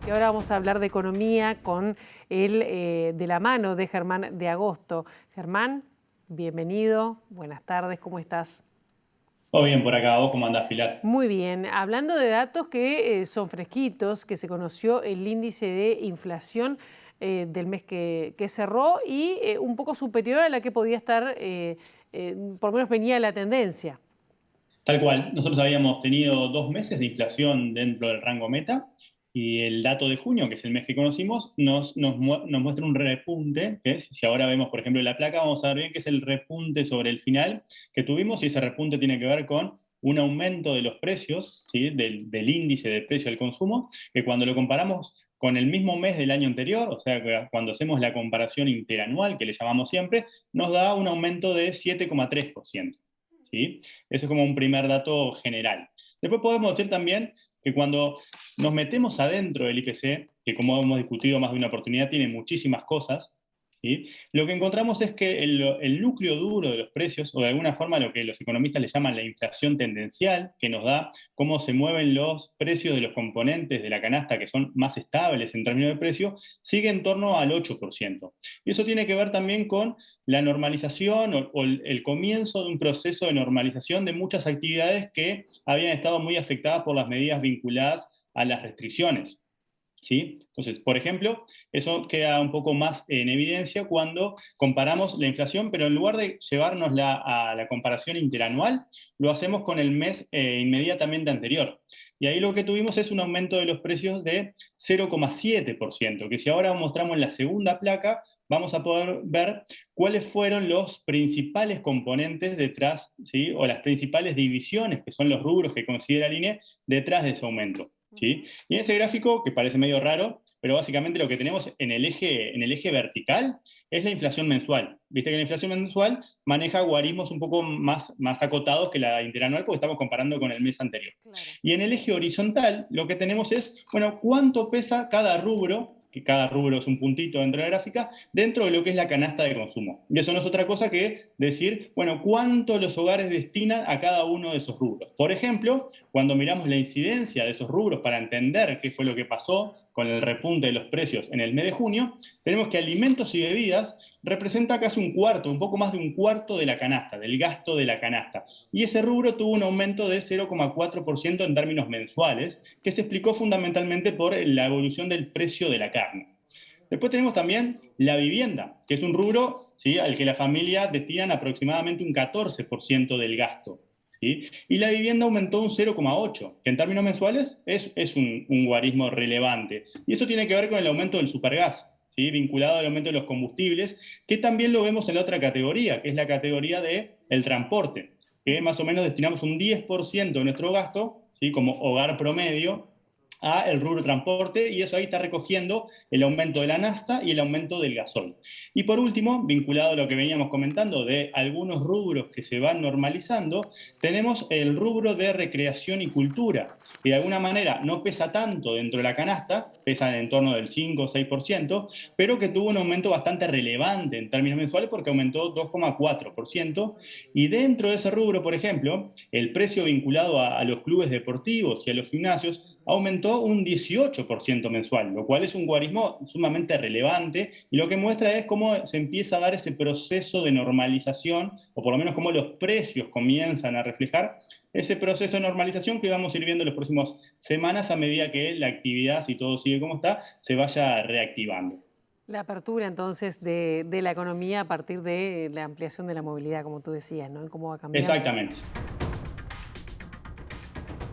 Y ahora vamos a hablar de economía con de la mano de Germán de Agosto. Germán, bienvenido, buenas tardes, ¿cómo estás? Todo bien por acá, ¿vos cómo andás, Pilar? Muy bien, hablando de datos que son fresquitos, que se conoció el índice de inflación del mes que cerró y un poco superior a la que podía estar, por lo menos venía la tendencia. Tal cual, nosotros habíamos tenido 2 meses de inflación dentro del rango meta y el dato de junio, que es el mes que conocimos, nos muestra un repunte, que es, si ahora vemos, por ejemplo, la placa, vamos a ver bien que es el repunte sobre el final que tuvimos y ese repunte tiene que ver con un aumento de los precios, ¿sí? del índice de precio al consumo, que cuando lo comparamos con el mismo mes del año anterior, o sea, que cuando hacemos la comparación interanual, que le llamamos siempre, nos da un aumento de 7,3%. ¿Sí? Ese es como un primer dato general. Después podemos decir también que cuando nos metemos adentro del IPC, que como hemos discutido más de una oportunidad, tiene muchísimas cosas, ¿sí? Lo que encontramos es que el núcleo duro de los precios, o de alguna forma lo que los economistas le llaman la inflación tendencial, que nos da cómo se mueven los precios de los componentes de la canasta que son más estables en términos de precio, sigue en torno al 8%. Y eso tiene que ver también con la normalización o el comienzo de un proceso de normalización de muchas actividades que habían estado muy afectadas por las medidas vinculadas a las restricciones. ¿Sí? Entonces, por ejemplo, eso queda un poco más en evidencia cuando comparamos la inflación, pero en lugar de llevárnosla a la comparación interanual, lo hacemos con el mes inmediatamente anterior. Y ahí lo que tuvimos es un aumento de los precios de 0,7%, que si ahora mostramos en la segunda placa, vamos a poder ver cuáles fueron los principales componentes detrás, ¿sí? O las principales divisiones, que son los rubros que considera el INE, detrás de ese aumento. ¿Sí? Y en ese gráfico, que parece medio raro, pero básicamente lo que tenemos en el eje vertical es la inflación mensual. Viste que la inflación mensual maneja guarismos un poco más acotados que la interanual porque estamos comparando con el mes anterior. Claro. Y en el eje horizontal lo que tenemos es, bueno, cuánto pesa cada rubro, que cada rubro es un puntito dentro de la gráfica, dentro de lo que es la canasta de consumo. Y eso no es otra cosa que decir, bueno, cuánto los hogares destinan a cada uno de esos rubros. Por ejemplo, cuando miramos la incidencia de esos rubros para entender qué fue lo que pasó con el repunte de los precios en el mes de junio, tenemos que alimentos y bebidas representa casi un cuarto, un poco más de un cuarto de la canasta, del gasto de la canasta. Y ese rubro tuvo un aumento de 0,4% en términos mensuales, que se explicó fundamentalmente por la evolución del precio de la carne. Después tenemos también la vivienda, que es un rubro, ¿sí?, al que la familia destinan aproximadamente un 14% del gasto. ¿Sí? Y la vivienda aumentó un 0,8%, que en términos mensuales es un guarismo relevante. Y eso tiene que ver con el aumento del supergas, ¿sí?, vinculado al aumento de los combustibles, que también lo vemos en la otra categoría, que es la categoría del transporte, que más o menos destinamos un 10% de nuestro gasto, ¿sí?, como hogar promedio, a el rubro transporte, y eso ahí está recogiendo el aumento de la nafta y el aumento del gasoil. Y por último, vinculado a lo que veníamos comentando de algunos rubros que se van normalizando, tenemos el rubro de recreación y cultura, que de alguna manera no pesa tanto dentro de la canasta, pesa en torno del 5 o 6%, pero que tuvo un aumento bastante relevante en términos mensuales porque aumentó 2,4%. Y dentro de ese rubro, por ejemplo, el precio vinculado a los clubes deportivos y a los gimnasios aumentó un 18% mensual, lo cual es un guarismo sumamente relevante y lo que muestra es cómo se empieza a dar ese proceso de normalización, o por lo menos cómo los precios comienzan a reflejar ese proceso de normalización que vamos a ir viendo en las próximas semanas a medida que la actividad, si todo sigue como está, se vaya reactivando. La apertura entonces de la economía a partir de la ampliación de la movilidad, como tú decías, ¿no? Y cómo va cambiando. Exactamente.